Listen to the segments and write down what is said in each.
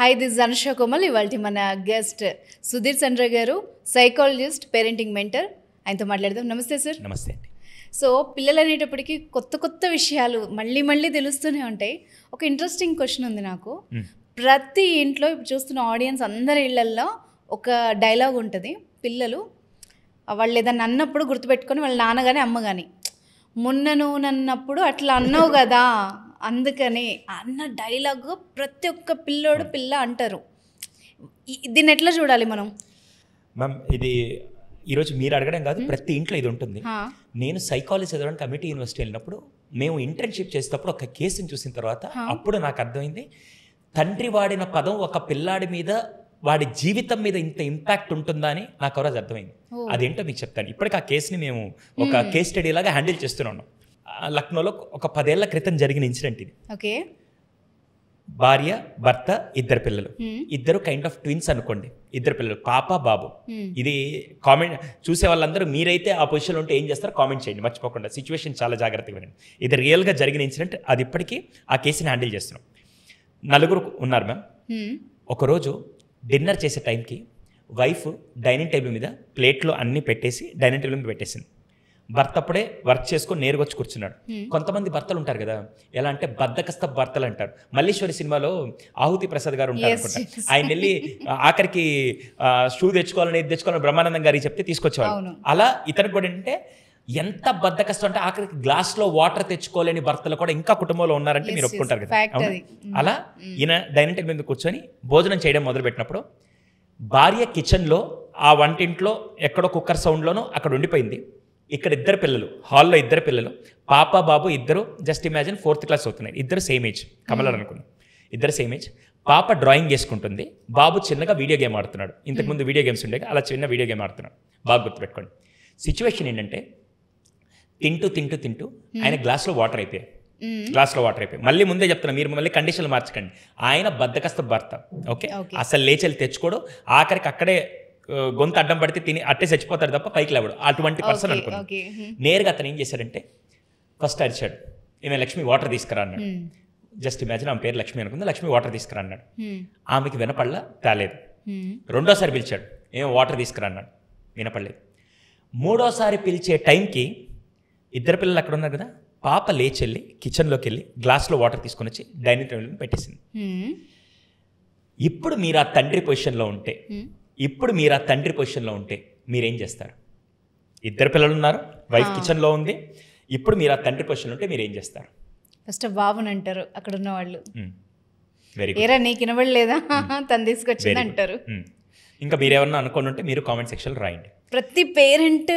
Hi this Anusha Komal. ఇవాళ మన guest Sudheer చంద్ర గారు, సైకాలజిస్ట్, పేరెంటింగ్ మెంటర్. ఆయనతో మాట్లాడదాం. నమస్తే సార్. నమస్తే అండి. సో పిల్లలు అనేటప్పటికీ కొత్త కొత్త విషయాలు మళ్ళీ మళ్ళీ తెలుస్తూనే ఉంటాయి. ఒక ఇంట్రెస్టింగ్ క్వశ్చన్ ఉంది నాకు. ప్రతి ఇంట్లో ఇప్పుడు చూస్తున్న ఆడియన్స్ అందరి ఇళ్లల్లో ఒక డైలాగ్ ఉంటుంది. పిల్లలు వాళ్ళు ఏదన్నా అన్నప్పుడు గుర్తుపెట్టుకొని వాళ్ళ నాన్న కానీ అమ్మ కానీ, మొన్న నువ్వు నన్నప్పుడు అట్లా అన్నావు కదా అందుకని అన్న డైలాగ్ ప్రతి ఒక్క పిల్లోడు పిల్ల అంటారు. దీన్ని ఎట్లా చూడాలి మనం? మ్యామ్, ఇది ఈరోజు మీరు అడగడం కాదు, ప్రతి ఇంట్లో ఇది ఉంటుంది. నేను సైకాలజీ చదవడానికి కమిటీ యూనివర్సిటీ వెళ్ళినప్పుడు మేము ఇంటర్న్షిప్ చేసేటప్పుడు ఒక కేసుని చూసిన తర్వాత అప్పుడు నాకు అర్థమైంది, తండ్రి వాడిన పదం ఒక పిల్లాడి మీద, వాడి జీవితం మీద ఇంత ఇంపాక్ట్ ఉంటుందా అని నాకు ఆ రోజు అర్థమైంది. అదేంటో మీకు చెప్తాను. ఇప్పటికి ఆ కేసుని మేము ఒక కేస్ స్టడీ లాగా హ్యాండిల్ చేస్తున్నాం. లక్నోలో ఒక 10 ఏళ్ల క్రితం జరిగిన ఇన్సిడెంట్ ఇది. ఓకే. భార్య, భర్త, 2 పిల్లలు. ఇద్దరు కైండ్ ఆఫ్ ట్విన్స్ అనుకోండి. 2 పిల్లలు, పాప, బాబు. ఇది కామెంట్ చూసే వాళ్ళందరూ మీరైతే ఆ పొజిషన్లో ఉంటే ఏం చేస్తారో కామెంట్ చేయండి మర్చిపోకుండా. సిచ్యువేషన్ చాలా జాగ్రత్తగా వినండి. ఇది రియల్గా జరిగిన ఇన్సిడెంట్. అది ఇప్పటికీ ఆ కేసుని హ్యాండిల్ చేస్తున్నాం. 4 ఉన్నారు మ్యామ్. ఒకరోజు డిన్నర్ చేసే టైంకి వైఫ్ డైనింగ్ టేబుల్ మీద ప్లేట్లో అన్నీ పెట్టేసి డైనింగ్ టేబుల్ మీద పెట్టేసింది. భర్త అప్పుడే వర్క్ చేసుకొని నేరుగా వచ్చి కూర్చున్నాడు. కొంతమంది భర్తలు ఉంటారు కదా, ఎలా అంటే బద్దకస్త భర్తలు అంటారు. మల్లీశ్వరి సినిమాలో ఆహుతి ప్రసాద్ గారు ఉంటారు అనుకుంటా. ఆయన వెళ్ళి ఆఖరికి షూ తెచ్చుకోవాలని, ఇది తెచ్చుకోవాలని బ్రహ్మానందం గారికి చెప్తే తీసుకొచ్చేవాళ్ళు. అలా ఇతనికి కూడా ఏంటంటే ఎంత బద్దకష్టం అంటే ఆఖరికి గ్లాస్లో వాటర్ తెచ్చుకోలేని భర్తలు కూడా ఇంకా కుటుంబంలో ఉన్నారంటే మీరు ఒప్పుకుంటారు కదా. అలా ఈయన డైనింగ్ టేబుల్ మీద కూర్చొని భోజనం చేయడం మొదలుపెట్టినప్పుడు భార్య కిచెన్లో ఆ వంటింట్లో ఎక్కడో కుక్కర్ సౌండ్లోనూ అక్కడ ఉండిపోయింది. ఇక్కడ 2 పిల్లలు, హాల్లో 2 పిల్లలు, పాప బాబు ఇద్దరు. జస్ట్ ఇమాజిన్ 4th క్లాస్ అవుతున్నాయి. ఇద్దరు సేమ్ ఏజ్, కమలాడు అనుకున్నాం. ఇద్దరు సేమ్ ఏజ్. పాప డ్రాయింగ్ చేసుకుంటుంది, బాబు చిన్నగా వీడియో గేమ్ ఆడుతున్నాడు. ఇంతకుముందు వీడియో గేమ్స్ ఉండేవి, అలా చిన్న వీడియో గేమ్ ఆడుతున్నాడు. బాగా గుర్తుపెట్టుకోండి. సిచ్యువేషన్ ఏంటంటే తింటూ తింటూ తింటూ ఆయన గ్లాస్లో వాటర్ అయిపోయాయి. మళ్ళీ ముందే చెప్తున్నా, మీరు మళ్ళీ కండిషన్లు మార్చకండి. ఆయన బద్దకస్త భర్త. ఓకే, అసలు లేచెళ్ళి తెచ్చుకోడు, ఆఖరికి అక్కడే గొంతు అడ్డం పడితే తిని అట్టే చచ్చిపోతాడు తప్ప పైకి లేవడు. అటువంటి పర్సన్ అనుకున్నాను. నేరుగా అతను ఏం చేశాడంటే ఫస్ట్ అరిచాడు, ఈమె లక్ష్మి వాటర్ తీసుకురా అన్నాడు. జస్ట్ ఇమాజిన్ ఆమె పేరు లక్ష్మి అనుకుంది. లక్ష్మి వాటర్ తీసుకురా అన్నాడు. ఆమెకి వినపడలా, తేలేదు. రెండోసారి పిలిచాడు, ఏమో వాటర్ తీసుకురా అన్నాడు. వినపడలేదు. మూడోసారి పిలిచే టైంకి 2 పిల్లలు అక్కడ ఉన్నారు కదా, పాప లేచెళ్ళి కిచెన్లోకి వెళ్ళి గ్లాస్లో వాటర్ తీసుకొని వచ్చి డైనింగ్ టేబుల్ పెట్టేసింది. ఇప్పుడు మీరు ఆ తండ్రి పొజిషన్లో ఉంటే మీరేం చేస్తారు? 2 పిల్లలు ఉన్నారు, వైఫ్ కిచెన్లో ఉంది. ఇప్పుడు మీరు ఆ తండ్రి పొజిషన్లో ఉంటే మీరేం చేస్తారు? ఫస్ట్ బాబుని అంటారు అక్కడ ఉన్న వాళ్ళు. వెరీ ఏరా నీకు వినబడలేదా, తను తీసుకొచ్చింది అంటారు. ఇంకా మీరేమన్నా అనుకోని ఉంటే మీరు కామెంట్ సెక్షన్లో రాయండి. ప్రతి పేరెంట్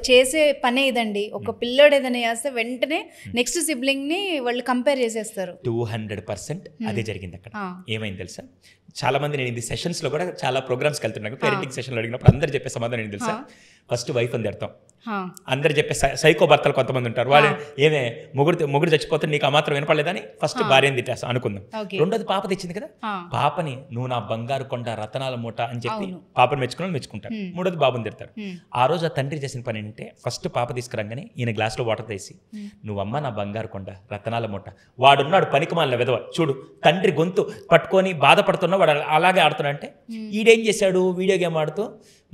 చేసే పనే ఇదండి. ఒక పిల్లోడు ఏదైనా చేస్తే వెంటనే నెక్స్ట్ సిబ్లింగ్ని వాళ్ళు కంపేర్ చేసేస్తారు. 200% అదే జరిగింది అక్కడ. ఏమైంది తెలుసా? చాలా మంది, నేను ఇది సెషన్స్లో కూడా చాలా ప్రోగ్రామ్స్కి వెళ్తున్నాను, పేరెంటింగ్ సెషన్లో అడిగినప్పుడు అందరు చెప్పే సమాధానం ఏంటి తెలుసా? ఫస్ట్ వైఫ్ అని తిడతాం. అందరు చెప్పే సైకో భర్తలు కొంతమంది ఉంటారు. వాళ్ళు ఏమే మొగుడు చచ్చిపోతే నీకు ఆ మాత్రం వినపడలేదని ఫస్ట్ భార్యని తిట్టేస్తా అనుకుందాం. రెండోది పాప తెచ్చింది కదా, పాపని నువ్వు నా బంగారు కొండ రతనాల మూట అని చెప్పి పాపను మెచ్చుకుంటారు. మూడోది బాబుని తిడతారు. ఆ రోజు ఆ తండ్రి చేసిన పని ఏంటంటే ఫస్ట్ పాప తీసుకురాగానే ఈయన గ్లాస్లో వాటర్ తీసి, నువ్వమ్మ నా బంగారు కొండ రతనాల మూట. వాడున్నాడు పనికిమాలిన విధవ, చూడు తండ్రి గొంతు పట్టుకొని బాధపడుతున్నా వాడు అలాగే ఆడుతున్నా అంటే, ఈడేం చేశాడు? వీడియో గేమ్ ఆడుతూ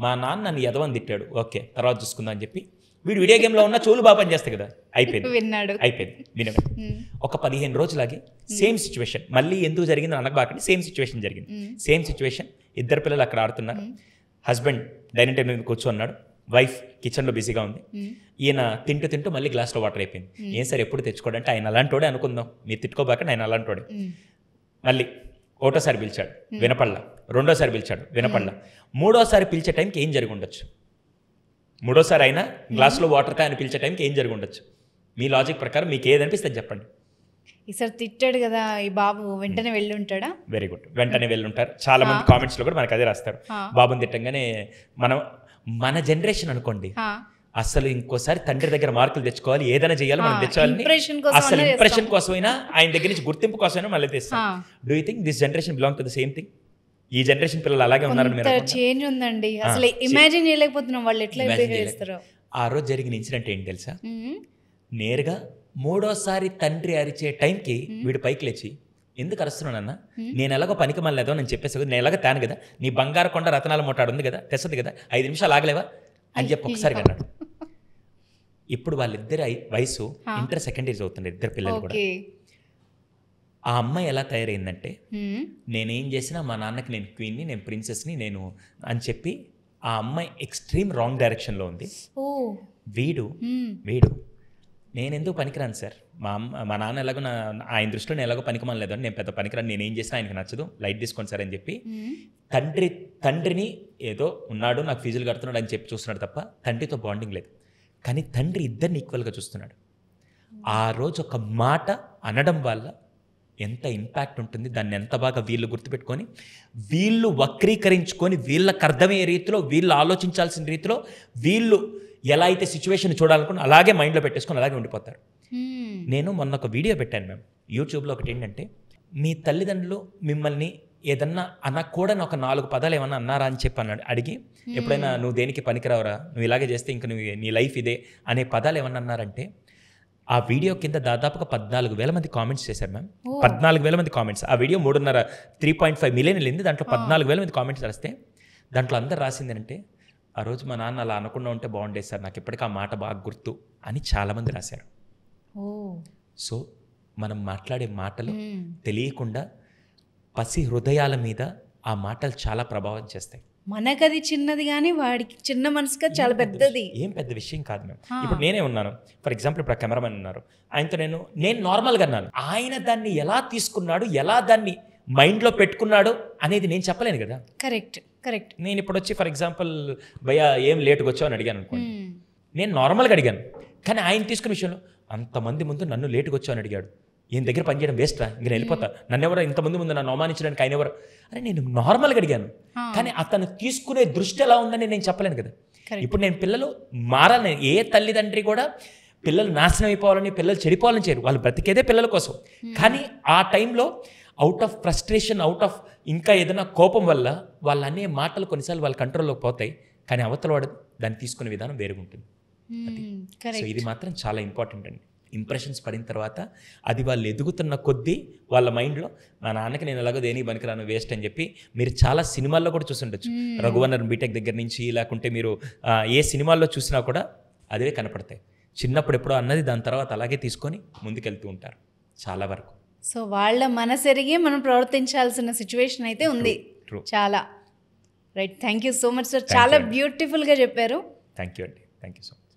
మా నాన్న నన్ను ఎదవని తిట్టాడు, ఓకే తర్వాత చూసుకుందాం అని చెప్పి వీడు వీడియో గేమ్లో ఉన్న చోలు బాబు అని చేస్తాయి కదా. అయిపోయింది. వినమే. ఒక 15 రోజులాగి సేమ్ సిచ్యువేషన్ మళ్ళీ ఎందుకు జరిగింది అనబాకండి. సేమ్ సిచ్యువేషన్ జరిగింది. సేమ్ సిచ్యువేషన్, 2 పిల్లలు అక్కడ ఆడుతున్నారు. హస్బెండ్ డైనింగ్ టేబుల్ మీద కూర్చున్నాడు, వైఫ్ కిచెన్లో బిజీగా ఉంది. ఈయన తింటూ తింటూ మళ్ళీ గ్లాస్లో వాటర్ అయిపోయింది. ఏం సార్ ఎప్పుడు తెచ్చుకోడంటే ఆయన అలాంటోడే అనుకుందాం, మీరు తిట్టుకోబాకండి, ఆయన అలాంటోడే. మళ్ళీ ఒకటోసారి పిలిచాడు, వినపడలా. రెండోసారి పిలిచాడు, వినపడలా. మూడోసారి పిలిచే టైంకి ఏం జరిగి ఉండొచ్చు? మూడోసారి అయినా గ్లాస్లో వాటర్ ఆయన పిలిచే టైంకి ఏం జరిగి ఉండొచ్చు? మీ లాజిక్ ప్రకారం మీకు ఏదనిపిస్తుంది చెప్పండి. ఈసారి తిట్టాడు కదా ఈ బాబు, వెంటనే వెళ్ళి ఉంటాడా? వెరీ గుడ్, వెంటనే వెళ్ళి ఉంటారు. చాలా మంది కామెంట్స్లో కూడా మనకు అదే రాస్తారు. బాబుని తిట్టంగానే మన జనరేషన్ అనుకోండి, అసలు ఇంకోసారి తండ్రి దగ్గర మార్కులు తెచ్చుకోవాలి, ఏదైనా చేయాలి, మనం తెచ్చుకోవాలని అసలు ఇంప్రెషన్ కోసమైనా, ఆయన దగ్గర నుంచి గుర్తింపు కోసమైనా మళ్ళీ తెస్తాం. Do you think this generation belong to the same thing? ఈ జనరేషన్ పిల్లలు అలాగే ఉన్నారని మీరు చేంజ్ ఉందండి. అసలు ఇమాజిన్ చేయలేకపోతున్నాం వాళ్ళు ఎట్లా బిహేవ్ చేస్తారో. ఆ రోజు జరిగిన ఇన్సిడెంట్ ఏంటి తెలుసా? నేరుగా మూడోసారి తండ్రి అరిచే టైంకి వీడు పైకి లేచి, ఎందుకు అరుస్తున్నానన్నా, నేను ఎలాగో పనికి మళ్ళేదో నేను చెప్పేసి నేను ఎలాగ తాను కదా, నీ బంగారు కొండ రతనాల మోటాడు ఉంది కదా, తెస్తుంది కదా, 5 నిమిషాలు ఆగలేవా అని చెప్పి ఒకసారి అన్నాడు. ఇప్పుడు వాళ్ళిద్దరి వయసు ఇంటర్ సెకండ్ ఇయర్ అవుతుంది, ఇద్దరు పిల్లలు కూడా. ఆ అమ్మాయి ఎలా తయారైందంటే, నేనేం చేసినా మా నాన్నకి నేను క్వీన్ని, నేను ప్రిన్సెస్ని, నేను అని చెప్పి ఆ అమ్మాయి ఎక్స్ట్రీమ్ రాంగ్ డైరెక్షన్లో ఉంది. వీడు నేను ఎందుకు పనికిరాను సార్, మా నాన్న ఎలాగో ఆయన దృష్టిలో నేను ఎలాగో పనికిమాలేదు అని, నేను పెద్ద పనికిరాను, నేనేం చేసినా ఆయనకి నచ్చదు, లైట్ తీసుకోండి సార్ అని చెప్పి తండ్రిని ఏదో ఉన్నాడు నాకు ఫీజులు కడుతున్నాడు అని చెప్పి చూస్తున్నాడు తప్ప తండ్రితో బాండింగ్ లేదు. కానీ తండ్రి ఇద్దరిని ఈక్వల్గా చూస్తున్నాడు. ఆ రోజు ఒక మాట అనడం వల్ల ఎంత ఇంపాక్ట్ ఉంటుంది, దాన్ని ఎంత బాగా వీళ్ళు గుర్తుపెట్టుకొని వీళ్ళు వక్రీకరించుకొని వీళ్ళకి అర్థమయ్యే రీతిలో, వీళ్ళు ఆలోచించాల్సిన రీతిలో, వీళ్ళు ఎలా అయితే సిచ్యువేషన్ చూడాలనుకుని అలాగే మైండ్లో పెట్టేసుకొని అలాగే ఉండిపోతారు. నేను మొన్న ఒక వీడియో పెట్టాను మ్యామ్ యూట్యూబ్లో. ఒకటి ఏంటంటే, మీ తల్లిదండ్రులు మిమ్మల్ని ఏదన్నా అనకూడని ఒక 4 పదాలు ఏమన్నా అన్నారా అని చెప్పి అడిగి, ఎప్పుడైనా నువ్వు దేనికి పనికిరావరా, నువ్వు ఇలాగే చేస్తే ఇంక నువ్వు నీ లైఫ్ ఇదే అనే పదాలు ఏమన్నా అన్నారంటే, ఆ వీడియో కింద దాదాపుగా 14,000 మంది కామెంట్స్ చేశారు మ్యామ్. 14,000 మంది కామెంట్స్. ఆ వీడియో 3.5 మిలియన్ వెళ్ళింది. దాంట్లో 14,000 మంది కామెంట్స్ రాస్తే దాంట్లో అందరు రాసింది అంటే, ఆ రోజు మా నాన్న అలా అనకుండా ఉంటే బాగుండేది సార్, నాకు ఇప్పటికీ ఆ మాట బాగా గుర్తు అని చాలామంది రాశారు. సో మనం మాట్లాడే మాటలు తెలియకుండా పసి హృదయాల మీద ఆ మాటలు చాలా ప్రభావం చేస్తాయి. మనకది చిన్నది కానీ వాడికి చిన్న మనసుగా చాలా పెద్దది. ఏం పెద్ద విషయం కాదు మేము. ఇప్పుడు నేనే ఉన్నాను, ఫర్ ఎగ్జాంపుల్ ఇప్పుడు కెమెరామెన్ ఉన్నారు, ఆయనతో నేను నార్మల్గా అన్నాను, ఆయన దాన్ని ఎలా తీసుకున్నాడు, ఎలా దాన్ని మైండ్లో పెట్టుకున్నాడు అనేది నేను చెప్పలేను కదా. కరెక్ట్. నేను ఇప్పుడు వచ్చి ఫర్ ఎగ్జాంపుల్ భయ్యా ఏం లేట్గా వచ్చావు అని అడిగాను అనుకోండి, నేను నార్మల్గా అడిగాను. కానీ ఆయన తీసుకున్న విషయంలో అంతమంది ముందు నన్ను లేట్గా వచ్చావు అని అడిగాడు, ఈయన దగ్గర పనిచేయడం వేస్ట్రా, ఇంక నేను వెళ్ళిపోతా, నన్ను ఎవరో ఇంతమంది ముందు నన్ను అవమానించడానికి ఆయన ఎవరు అని నేను నార్మల్గా అడిగాను. కానీ అతను తీసుకునే దృష్టి ఎలా ఉందని నేను చెప్పలేను కదా. ఇప్పుడు నేను పిల్లలు మారాలని, ఏ తల్లిదండ్రి కూడా పిల్లలు నాశనం అయిపోవాలని, పిల్లలు చెడిపోవాలని చేయరు, వాళ్ళు బ్రతికేదే పిల్లల కోసం. కానీ ఆ టైంలో out of frustration, out of ఇంకా ఏదైనా కోపం వల్ల వాళ్ళు అనే మాటలు కొన్నిసార్లు వాళ్ళ కంట్రోల్లోకి పోతాయి. కానీ అవతల వాడు దాన్ని తీసుకునే విధానం వేరుగుంటుంది. సో ఇది మాత్రం చాలా ఇంపార్టెంట్ అండి. ఇంప్రెషన్స్ పడిన తర్వాత అది వాళ్ళు ఎదుగుతున్న కొద్దీ వాళ్ళ మైండ్లో, మా నాన్నకి నేను ఎలాగో దేనికి పనికిరాను, వేస్ట్ అని చెప్పి మీరు చాలా సినిమాల్లో కూడా చూసుండొచ్చు. రఘువన్నర్ బీటెక్ దగ్గర నుంచి, లేకుంటే మీరు ఏ సినిమాల్లో చూసినా కూడా అదే కనపడతాయి. చిన్నప్పుడు ఎప్పుడో అన్నది దాని తర్వాత అలాగే తీసుకొని ముందుకెళ్తూ ఉంటారు చాలా వరకు. సో వాళ్ళ మనసెరిగే మనం ప్రవర్తించాల్సిన సిచ్యువేషన్ అయితే ఉంది చాలా. Right, thank you so much sir, చాలా బ్యూటిఫుల్గా చెప్పారు. థ్యాంక్ యూ అండి, థ్యాంక్ యూ సో మచ్.